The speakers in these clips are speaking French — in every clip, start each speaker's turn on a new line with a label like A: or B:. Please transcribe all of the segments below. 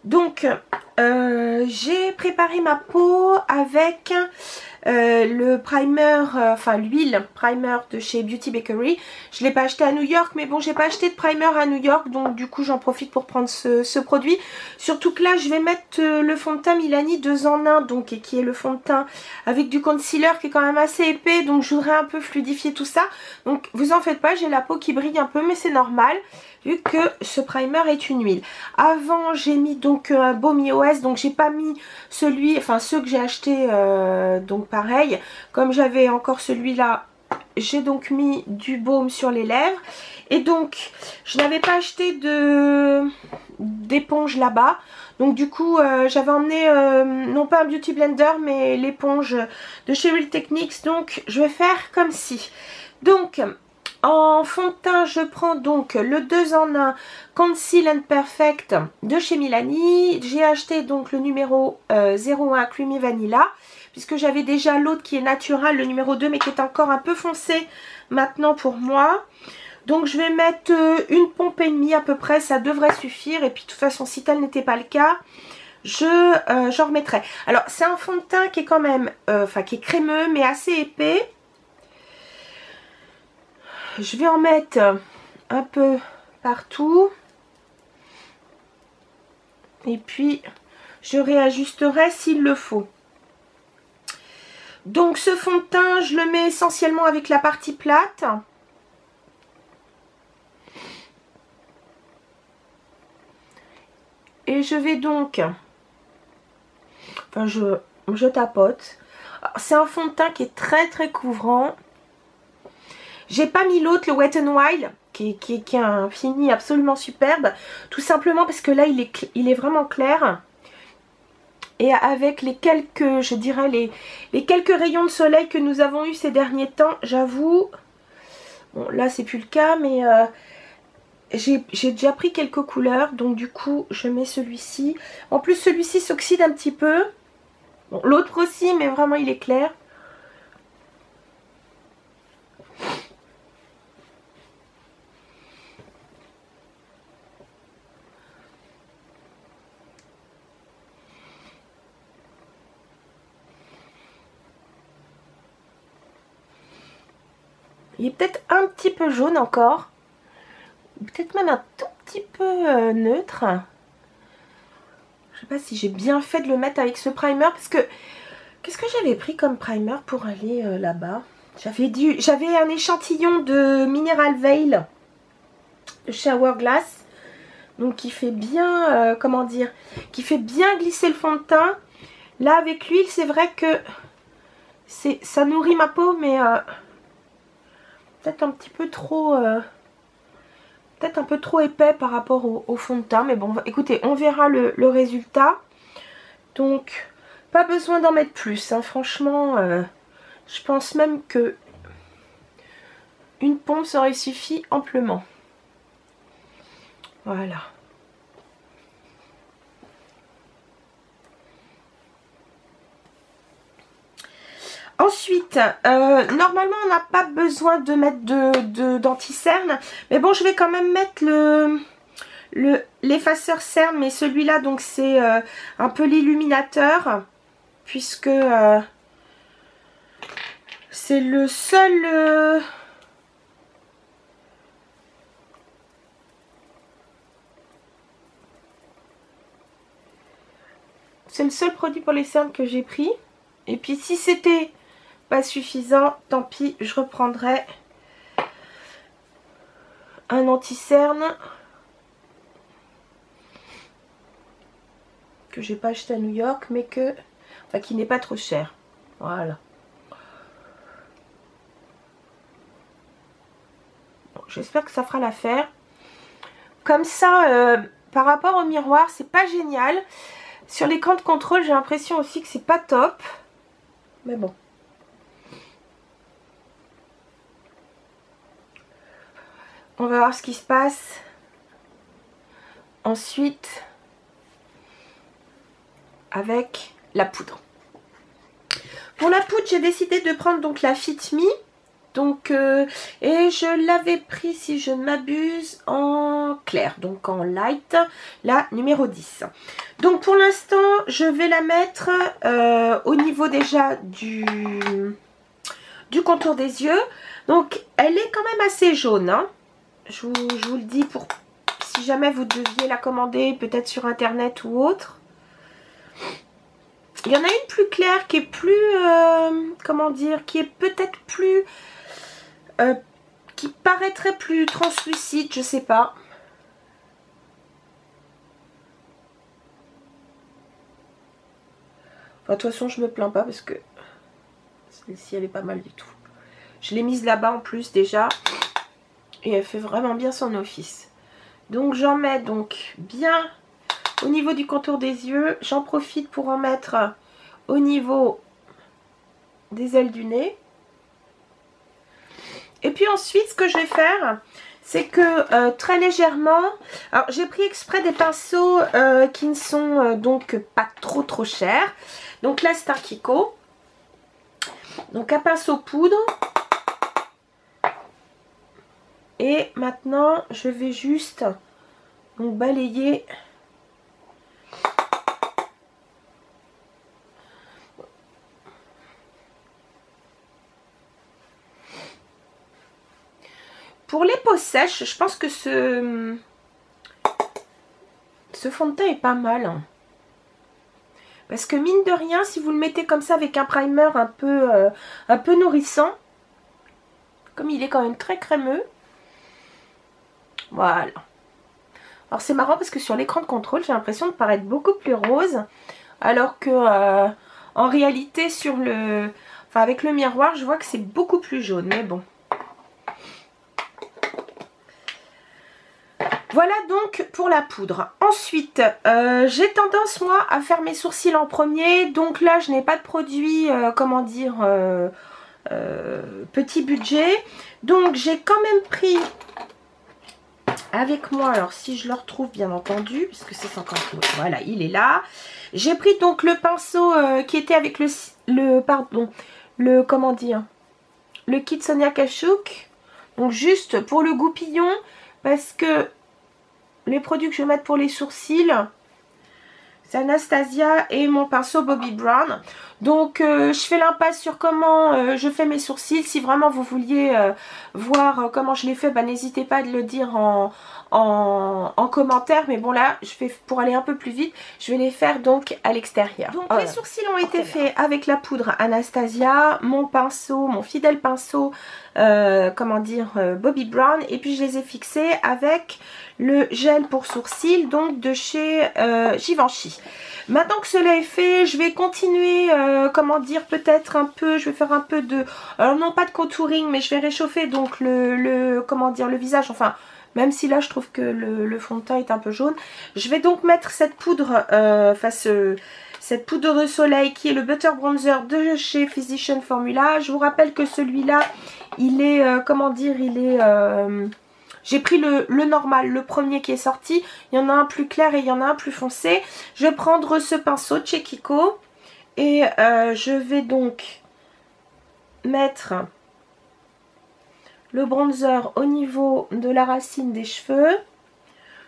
A: Donc, j'ai préparé ma peau avec le primer, enfin l'huile primer de chez Beauty Bakery. Je ne l'ai pas acheté à New York, mais bon, j'ai pas acheté de primer à New York, donc du coup j'en profite pour prendre ce produit. Surtout que là, je vais mettre le fond de teint Milani 2 en 1, donc, et qui est le fond de teint avec du concealer qui est quand même assez épais, donc je voudrais un peu fluidifier tout ça. Donc vous en faites pas, j'ai la peau qui brille un peu, mais c'est normal, vu que ce primer est une huile. Avant, j'ai mis donc un baume iOS, donc j'ai pas mis celui, enfin ceux que j'ai acheté, donc pareil, comme j'avais encore celui-là, j'ai donc mis du baume sur les lèvres. Et donc, je n'avais pas acheté d'éponge là-bas. Donc du coup, j'avais emmené, non pas un Beauty Blender, mais l'éponge de chez Real Techniques. Donc, je vais faire comme ci. Donc, en fond de teint, je prends donc le 2 en 1 Conceal and Perfect de chez Milani. J'ai acheté donc le numéro 01 Creamy Vanilla, puisque j'avais déjà l'autre qui est naturel, le numéro 2, mais qui est encore un peu foncé maintenant pour moi. Donc je vais mettre une pompe et demie à peu près, ça devrait suffire. Et puis de toute façon, si tel n'était pas le cas, j'en remettrai. Alors c'est un fond de teint qui est quand même, enfin qui est crémeux, mais assez épais. Je vais en mettre un peu partout. Et puis, je réajusterai s'il le faut. Donc, ce fond de teint, je le mets essentiellement avec la partie plate. Et je vais donc... Enfin, je tapote. C'est un fond de teint qui est très couvrant. J'ai pas mis l'autre, le Wet n Wild, qui est un fini absolument superbe. Tout simplement parce que là, il est vraiment clair. Et avec les quelques, je dirais, les quelques rayons de soleil que nous avons eu ces derniers temps, j'avoue... Bon, là, c'est plus le cas, mais j'ai déjà pris quelques couleurs. Donc, du coup, je mets celui-ci. En plus, celui-ci s'oxyde un petit peu. Bon, l'autre aussi, mais vraiment, il est clair. Il est peut-être un petit peu jaune encore. Peut-être même un tout petit peu neutre. Je sais pas si j'ai bien fait de le mettre avec ce primer. Parce que, qu'est-ce que j'avais pris comme primer pour aller là-bas? J'avais un échantillon de Mineral Veil de chez Hourglass. Donc qui fait bien, comment dire, qui fait bien glisser le fond de teint. Là avec l'huile, c'est vrai que ça nourrit ma peau, mais... peut-être un petit peu trop peut-être un peu trop épais par rapport au fond de teint, mais bon, écoutez, on verra le résultat. Donc pas besoin d'en mettre plus, hein. Franchement, je pense même que une pompe ça aurait suffi amplement. Voilà. Ensuite, normalement on n'a pas besoin de mettre d'anti-cerne, mais bon, je vais quand même mettre l'effaceur cerne, mais celui-là donc c'est un peu l'illuminateur, puisque c'est le seul produit pour les cernes que j'ai pris. Et puis si c'était pas suffisant, tant pis, je reprendrai un anti-cerne que j'ai pas acheté à New York, mais qui n'est pas trop cher. Voilà. Bon, j'espère que ça fera l'affaire. Comme ça, par rapport au miroir, c'est pas génial. Sur l'écran de contrôle, j'ai l'impression aussi que c'est pas top. Mais bon. On va voir ce qui se passe. Ensuite, avec la poudre. Pour la poudre, j'ai décidé de prendre donc la Fit Me. Donc, et je l'avais pris, si je ne m'abuse, en clair, donc en light, la numéro 10. Donc pour l'instant, je vais la mettre au niveau déjà du contour des yeux. Donc elle est quand même assez jaune, hein. Je vous le dis pour si jamais vous deviez la commander, peut-être sur internet ou autre. Il y en a une plus claire qui est plus, comment dire, qui est peut-être plus, qui paraîtrait plus translucide, je sais pas. Enfin, de toute façon, je me plains pas parce que celle-ci, elle est pas mal du tout. Je l'ai mise là-bas en plus déjà. Et elle fait vraiment bien son office. Donc j'en mets donc bien au niveau du contour des yeux. J'en profite pour en mettre au niveau des ailes du nez. Et puis ensuite, ce que je vais faire, c'est que très légèrement, alors j'ai pris exprès des pinceaux qui ne sont donc pas trop chers. Donc là, c'est un Kiko. Donc un pinceau poudre. Et maintenant, je vais juste donc balayer. Pour les peaux sèches, je pense que ce fond de teint est pas mal. Parce que mine de rien, si vous le mettez comme ça avec un primer un peu nourrissant, comme il est quand même très crémeux, voilà. Alors c'est marrant parce que sur l'écran de contrôle, j'ai l'impression de paraître beaucoup plus rose, alors que en réalité avec le miroir, je vois que c'est beaucoup plus jaune, mais bon. Voilà donc pour la poudre. Ensuite, j'ai tendance moi à faire mes sourcils en premier. Donc là, je n'ai pas de produit, comment dire, petit budget. Donc j'ai quand même pris avec moi, alors si je le retrouve bien entendu, puisque c'est 50 euros, voilà, il est là. J'ai pris donc le pinceau qui était avec comment dire, le kit Sonia Kashuk. Donc juste pour le goupillon, parce que les produits que je vais mettre pour les sourcils, c'est Anastasia et mon pinceau Bobbi Brown. Donc je fais l'impasse sur comment je fais mes sourcils. Si vraiment vous vouliez voir comment je les fais, bah, n'hésitez pas à le dire en commentaire. Mais bon là, pour aller un peu plus vite, je vais les faire donc à l'extérieur. Donc les sourcils ont été faits avec la poudre Anastasia, mon pinceau, mon fidèle pinceau, comment dire, Bobbi Brown. Et puis je les ai fixés avec le gel pour sourcils, donc de chez Givenchy. Maintenant que cela est fait, je vais continuer, comment dire, peut-être un peu, je vais faire un peu de, alors non pas de contouring, mais je vais réchauffer donc comment dire, le visage, enfin, même si là je trouve que le fond de teint est un peu jaune. Je vais donc mettre cette poudre, cette poudre de soleil qui est le Butter Bronzer de chez Physicians Formula. Je vous rappelle que celui-là, il est, comment dire, il est... j'ai pris le normal, le premier qui est sorti. Il y en a un plus clair et il y en a un plus foncé. Je vais prendre ce pinceau de chez Kiko. Et je vais donc mettre le bronzer au niveau de la racine des cheveux.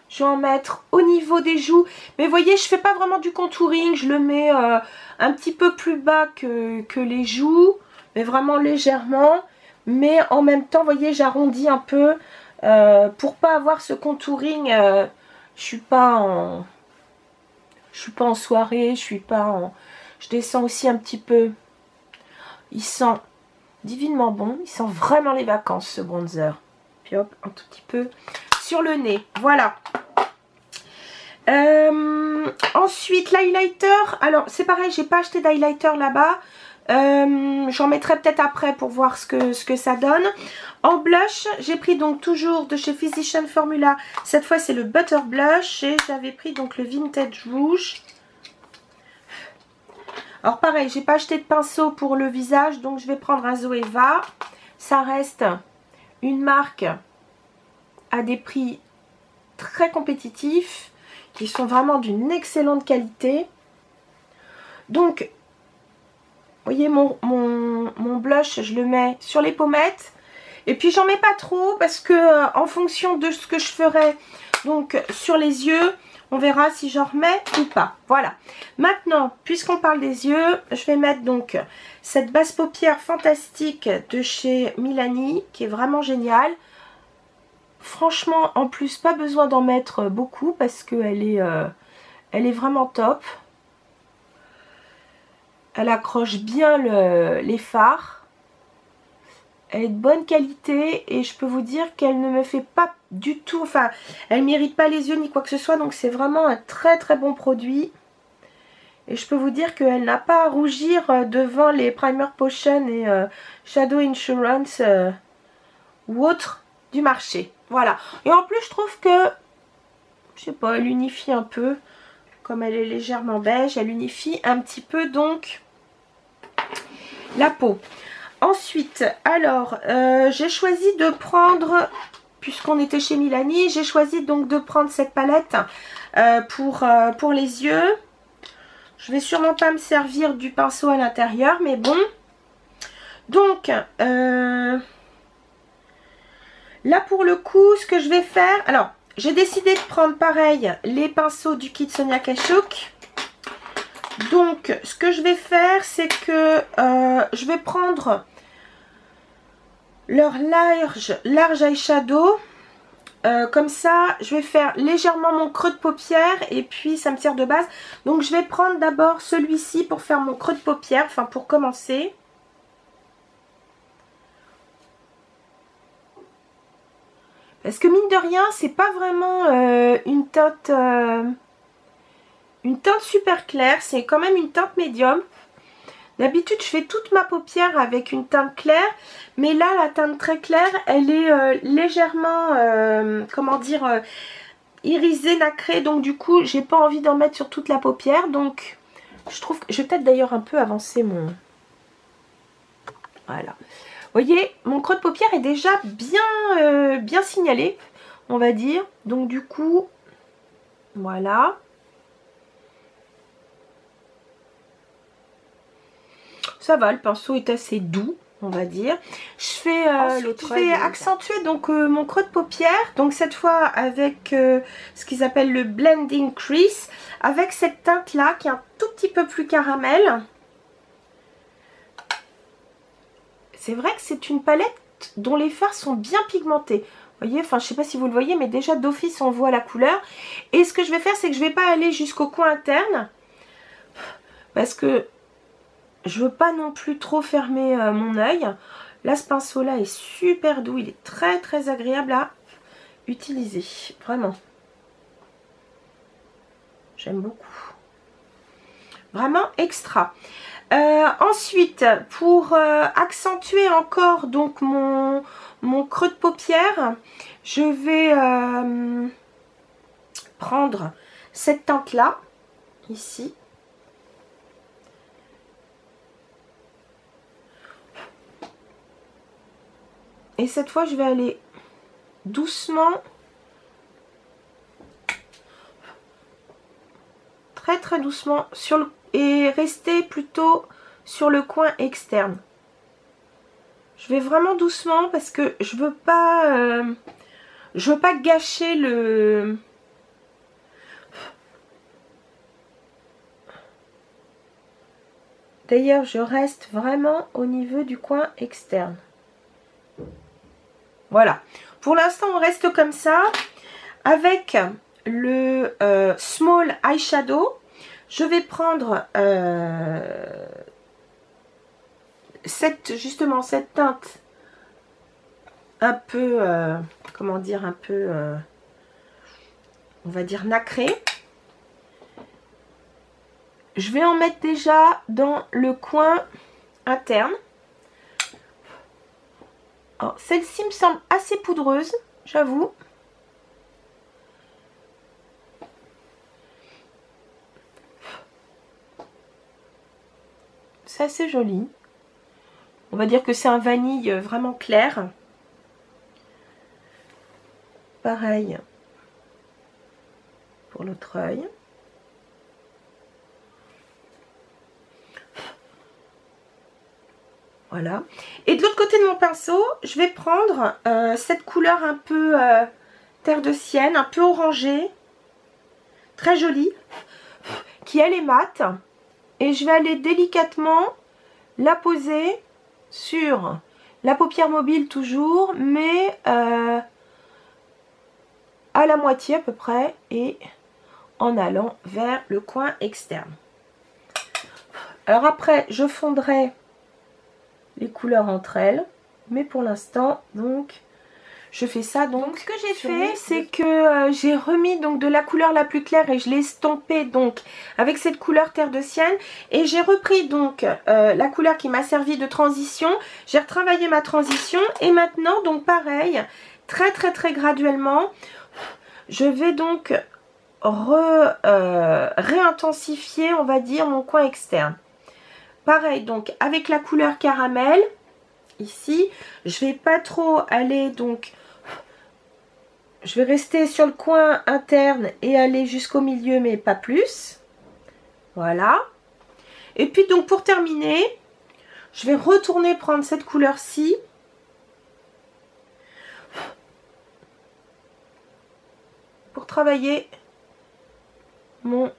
A: Je vais en mettre au niveau des joues. Mais vous voyez, je ne fais pas vraiment du contouring. Je le mets un petit peu plus bas que les joues. Mais vraiment légèrement. Mais en même temps, vous voyez, j'arrondis un peu. Pour pas avoir ce contouring, je suis pas en soirée, je descends aussi un petit peu. Il sent divinement bon, il sent vraiment les vacances ce bronzer. Puis hop, un tout petit peu sur le nez, voilà. Ensuite l'highlighter, alors c'est pareil, j'ai pas acheté d'highlighter là-bas. J'en mettrai peut-être après pour voir ce que ça donne. En blush, j'ai pris donc toujours de chez Physicians Formula. Cette fois c'est le Butter Blush et j'avais pris donc le Vintage Rouge. Alors pareil, j'ai pas acheté de pinceau pour le visage, donc je vais prendre un Zoeva. Ça reste une marque à des prix très compétitifs, qui sont vraiment d'une excellente qualité. Donc, vous voyez mon blush, je le mets sur les pommettes. Et puis j'en mets pas trop parce que en fonction de ce que je ferai donc sur les yeux, on verra si j'en remets ou pas. Voilà. Maintenant, puisqu'on parle des yeux, je vais mettre donc cette base paupière fantastique de chez Milani qui est vraiment géniale. Franchement, en plus, pas besoin d'en mettre beaucoup parce qu'elle elle est vraiment top. Elle accroche bien les fards. Elle est de bonne qualité et je peux vous dire qu'elle ne me fait pas du tout, enfin, elle m'irrite pas les yeux ni quoi que ce soit. Donc c'est vraiment un très très bon produit. Et je peux vous dire qu'elle n'a pas à rougir devant les Primer Potion et Shadow Insurance ou autres du marché. Voilà. Et en plus je trouve que, je sais pas, elle unifie un peu. Comme elle est légèrement beige, elle unifie un petit peu donc la peau. Ensuite, alors, j'ai choisi de prendre, puisqu'on était chez Milani, j'ai choisi donc de prendre cette palette pour les yeux. Je vais sûrement pas me servir du pinceau à l'intérieur, mais bon. Donc, là pour le coup, ce que je vais faire, alors, j'ai décidé de prendre pareil les pinceaux du kit Sonia Kashuk. Donc, ce que je vais faire, c'est que je vais prendre leur large eyeshadow. Comme ça, je vais faire légèrement mon creux de paupière et puis ça me sert de base. Donc, je vais prendre d'abord celui-ci pour faire mon creux de paupière, enfin pour commencer. Parce que mine de rien, c'est pas vraiment une teinte super claire, c'est quand même une teinte médium. D'habitude, je fais toute ma paupière avec une teinte claire, mais là, la teinte très claire, elle est légèrement, comment dire, irisée, nacrée. Donc du coup, j'ai pas envie d'en mettre sur toute la paupière. Donc, je trouve que je vais peut-être d'ailleurs un peu avancer mon... Voilà. Vous voyez, mon creux de paupière est déjà bien signalé, on va dire. Donc du coup, voilà. Ça va, le pinceau est assez doux, on va dire. Je vais accentuer donc mon creux de paupière. Donc cette fois avec ce qu'ils appellent le blending crease. Avec cette teinte là qui est un tout petit peu plus caramel. C'est vrai que c'est une palette dont les fards sont bien pigmentés. Vous voyez, enfin je sais pas si vous le voyez, mais déjà d'office on voit la couleur. Et ce que je vais faire, c'est que je vais pas aller jusqu'au coin interne. Parce que je veux pas non plus trop fermer mon œil. Là, ce pinceau-là est super doux. Il est très très agréable à utiliser. Vraiment. J'aime beaucoup. Vraiment extra. Ensuite, pour accentuer encore donc mon creux de paupière, je vais prendre cette teinte-là, ici. Et cette fois, je vais aller doucement, très très doucement, et rester plutôt sur le coin externe. Je vais vraiment doucement parce que je veux pas gâcher le... D'ailleurs, je reste vraiment au niveau du coin externe. Voilà. Pour l'instant, on reste comme ça. Avec le Small Eyeshadow, je vais prendre justement cette teinte un peu, comment dire, un peu, on va dire nacrée. Je vais en mettre déjà dans le coin interne. Celle-ci me semble assez poudreuse, j'avoue. C'est assez joli. On va dire que c'est un vanille vraiment clair. Pareil pour l'autre œil. Voilà. Et de l'autre côté de mon pinceau, je vais prendre cette couleur un peu terre de sienne, un peu orangée, très jolie, qui elle est mate. Et je vais aller délicatement la poser sur la paupière mobile toujours, mais à la moitié à peu près et en allant vers le coin externe. Alors après, je fondrai les couleurs entre elles, mais pour l'instant, donc, je fais ça. Donc ce que j'ai fait, c'est que j'ai remis donc de la couleur la plus claire et je l'ai estampée donc avec cette couleur terre de sienne. Et j'ai repris donc la couleur qui m'a servi de transition. J'ai retravaillé ma transition et maintenant, donc pareil, très graduellement, je vais donc réintensifier, on va dire, mon coin externe. Pareil, donc avec la couleur caramel, ici, je vais pas trop aller, donc, je vais rester sur le coin interne et aller jusqu'au milieu, mais pas plus. Voilà. Et puis, donc, pour terminer, je vais retourner prendre cette couleur-ci. Pour travailler mon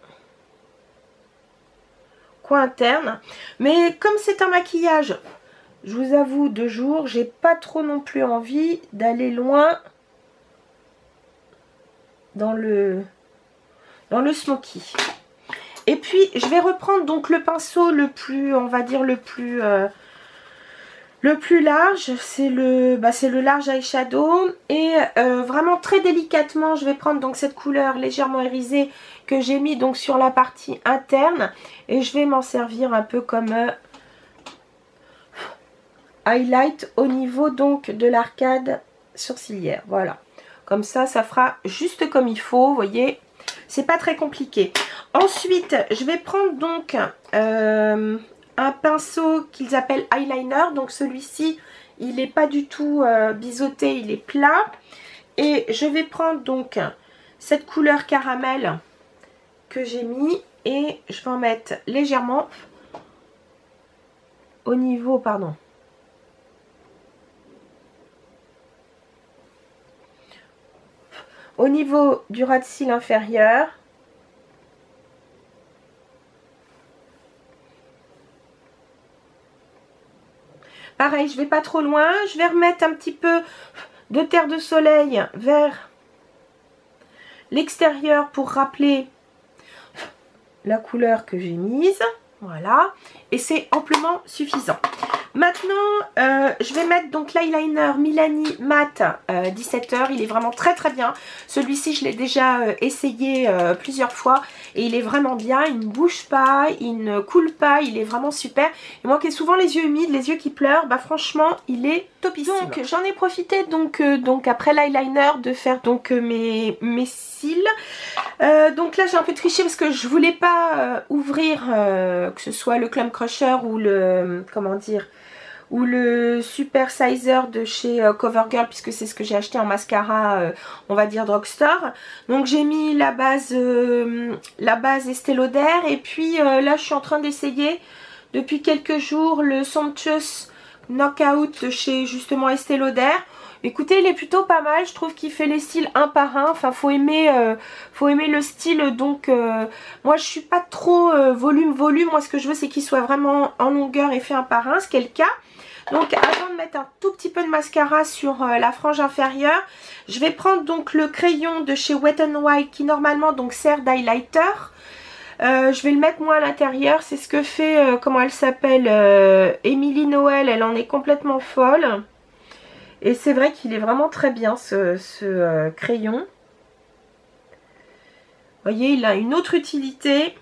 A: coin interne. Mais comme c'est un maquillage, je vous avoue, de jour, j'ai pas trop non plus envie d'aller loin dans le smoky. Et puis je vais reprendre donc le pinceau le plus, on va dire le plus large, c'est le large eyeshadow et vraiment très délicatement je vais prendre donc cette couleur légèrement irisée que j'ai mis donc sur la partie interne et je vais m'en servir un peu comme highlight au niveau donc de l'arcade sourcilière. Voilà, comme ça fera juste comme il faut, vous voyez, c'est pas très compliqué. Ensuite je vais prendre donc un pinceau qu'ils appellent eyeliner. Donc celui-ci, il n'est pas du tout biseauté, il est plat. Et je vais prendre donc cette couleur caramel que j'ai mis. Et je vais en mettre légèrement au niveau, pardon. Au niveau du ras de cils inférieur. Pareil, je vais pas trop loin. Je vais remettre un petit peu de terre de soleil vers l'extérieur pour rappeler la couleur que j'ai mise. Voilà. Et c'est amplement suffisant. Maintenant, je vais mettre donc l'eyeliner Milani Matte 17h. Il est vraiment très bien. Celui-ci, je l'ai déjà essayé plusieurs fois. Et il est vraiment bien. Il ne bouge pas, il ne coule pas. Il est vraiment super. Et moi qui ai souvent les yeux humides, les yeux qui pleurent, bah franchement, il est topissime. Donc, j'en ai profité donc après l'eyeliner de faire donc mes cils. Donc là, j'ai un peu triché parce que je voulais pas ouvrir que ce soit le Clump Crusher ou le... comment dire, ou le Super Sizer de chez CoverGirl, puisque c'est ce que j'ai acheté en mascara, on va dire drugstore. Donc j'ai mis la base Estée Lauder et puis là je suis en train d'essayer depuis quelques jours le Sumptuous Knockout de chez justement Estée Lauder. Écoutez, il est plutôt pas mal, je trouve qu'il fait les styles un par un, enfin faut aimer le style, donc moi je suis pas trop volume, moi ce que je veux c'est qu'il soit vraiment en longueur et fait un par un, ce qui est le cas. Donc avant de mettre un tout petit peu de mascara sur la frange inférieure, je vais prendre donc le crayon de chez Wet n Wild qui normalement donc sert d'highlighter. Je vais le mettre moi à l'intérieur, c'est ce que fait, comment elle s'appelle, Émilie Noël, elle en est complètement folle. Et c'est vrai qu'il est vraiment très bien ce crayon. Vous voyez, il a une autre utilité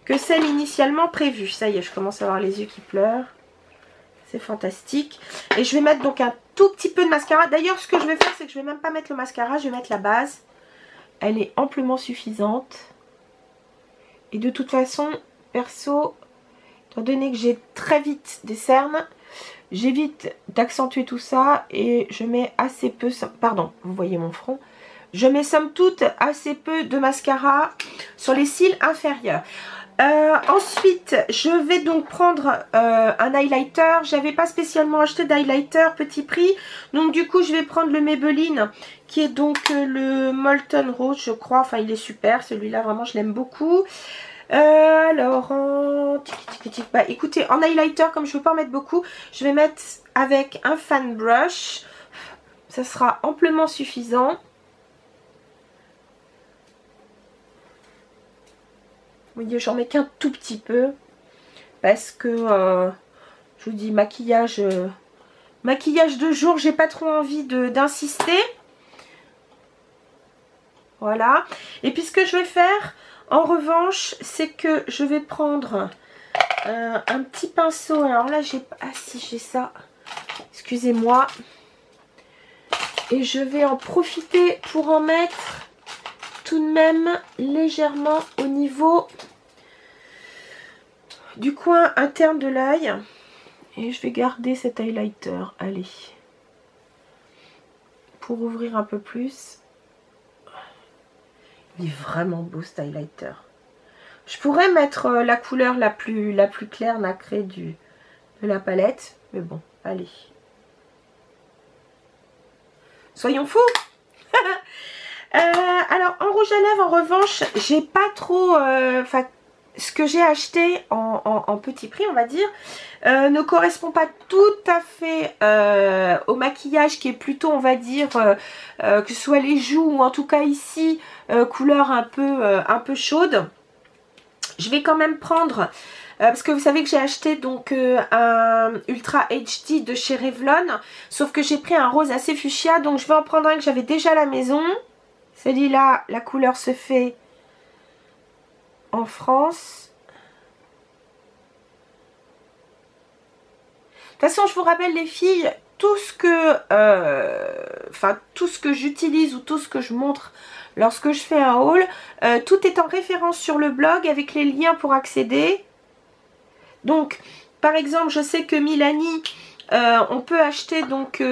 A: que celle initialement prévue. Ça y est, je commence à avoir les yeux qui pleurent. C'est fantastique. Et je vais mettre donc un tout petit peu de mascara. D'ailleurs, ce que je vais faire, c'est que je ne vais même pas mettre le mascara. Je vais mettre la base. Elle est amplement suffisante. Et de toute façon, perso, étant donné que j'ai très vite des cernes, j'évite d'accentuer tout ça. Et je mets assez peu... Pardon, vous voyez mon front. Je mets somme toute assez peu de mascara sur les cils inférieurs. Ensuite, je vais donc prendre un highlighter. J'avais pas spécialement acheté d'highlighter petit prix. Donc du coup, je vais prendre le Maybelline qui est donc le Molten Rose, je crois. Enfin, il est super. Celui-là, vraiment, je l'aime beaucoup. Alors, bah, écoutez, en highlighter, comme je ne veux pas en mettre beaucoup, je vais mettre avec un fan brush. Ça sera amplement suffisant. Vous voyez, j'en mets qu'un tout petit peu. Parce que, je vous dis, maquillage de jour, j'ai pas trop envie d'insister. Voilà. Et puis ce que je vais faire, en revanche, c'est que je vais prendre un petit pinceau. Alors là, j'ai... Ah si, j'ai ça. Excusez-moi. Et je vais en profiter pour en mettre tout de même légèrement au niveau du coin interne de l'œil. Et je vais garder cet highlighter. Allez. Pour ouvrir un peu plus. Il est vraiment beau cet highlighter. Je pourrais mettre la couleur la plus claire nacrée de la palette. Mais bon, allez. Soyons fous. Alors, en rouge à lèvres, en revanche, j'ai pas trop... ce que j'ai acheté en petit prix, on va dire, ne correspond pas tout à fait au maquillage qui est plutôt, on va dire, que ce soit les joues ou en tout cas ici, couleur un peu chaude. Je vais quand même prendre, parce que vous savez que j'ai acheté donc un Ultra HD de chez Revlon, sauf que j'ai pris un rose assez fuchsia, donc je vais en prendre un que j'avais déjà à la maison. Celui-là, la couleur se fait en France. De toute façon, je vous rappelle les filles, tout ce que j'utilise ou tout ce que je montre lorsque je fais un haul, tout est en référence sur le blog avec les liens pour accéder. Donc, par exemple, je sais que Milani, on peut acheter donc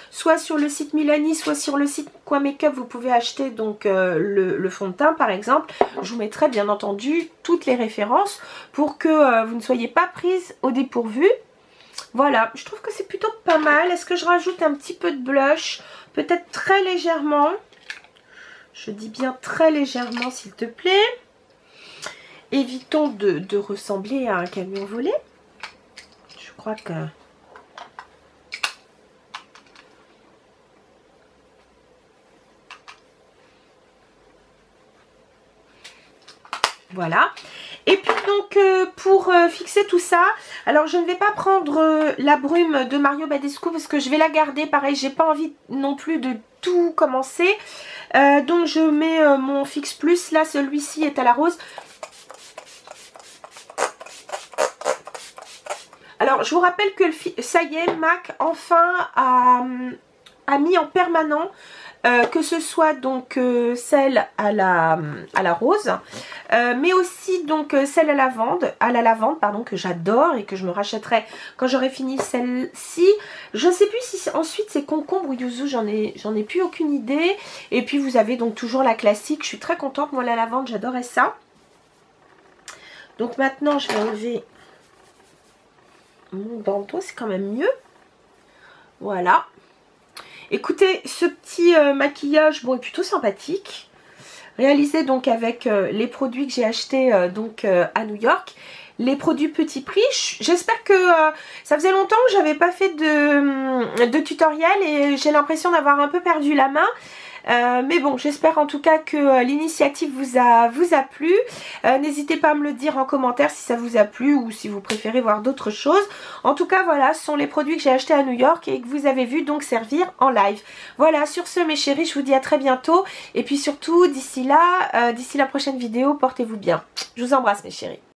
A: soit sur le site Milani, soit sur le site Quoi Makeup, vous pouvez acheter donc le fond de teint par exemple. Je vous mettrai bien entendu toutes les références pour que vous ne soyez pas prise au dépourvu. Voilà, je trouve que c'est plutôt pas mal. Est-ce que je rajoute un petit peu de blush? Peut-être très légèrement. Je dis bien très légèrement s'il te plaît. Évitons de ressembler à un camion volé. Je crois que... Voilà. Et puis donc pour fixer tout ça, alors je ne vais pas prendre la brume de Mario Badescu parce que je vais la garder. Pareil, j'ai pas envie non plus de tout commencer. Donc je mets mon Fix Plus. Là, celui-ci est à la rose. Alors, je vous rappelle que ça y est, MAC enfin a mis en permanent que ce soit donc celle à la rose, mais aussi donc celle à la lavande, pardon, que j'adore et que je me rachèterai quand j'aurai fini celle-ci. Je ne sais plus si ensuite c'est concombre ou yuzu, j'en ai plus aucune idée. Et puis vous avez donc toujours la classique, je suis très contente, moi la lavande j'adorais ça. Donc maintenant je vais enlever mon bandeau, c'est quand même mieux. Voilà. Écoutez, ce petit maquillage, bon, est plutôt sympathique. Réalisé donc avec les produits que j'ai achetés donc à New York. Les produits petit prix. J'espère que ça faisait longtemps que j'avais pas fait de tutoriel et j'ai l'impression d'avoir un peu perdu la main. Mais bon, j'espère en tout cas que l'initiative vous a plu. N'hésitez pas à me le dire en commentaire si ça vous a plu ou si vous préférez voir d'autres choses. En tout cas, voilà, ce sont les produits que j'ai achetés à New York et que vous avez vu donc servir en live. Voilà, sur ce mes chéris, je vous dis à très bientôt. Et puis surtout, d'ici là, d'ici la prochaine vidéo, portez-vous bien. Je vous embrasse mes chéris.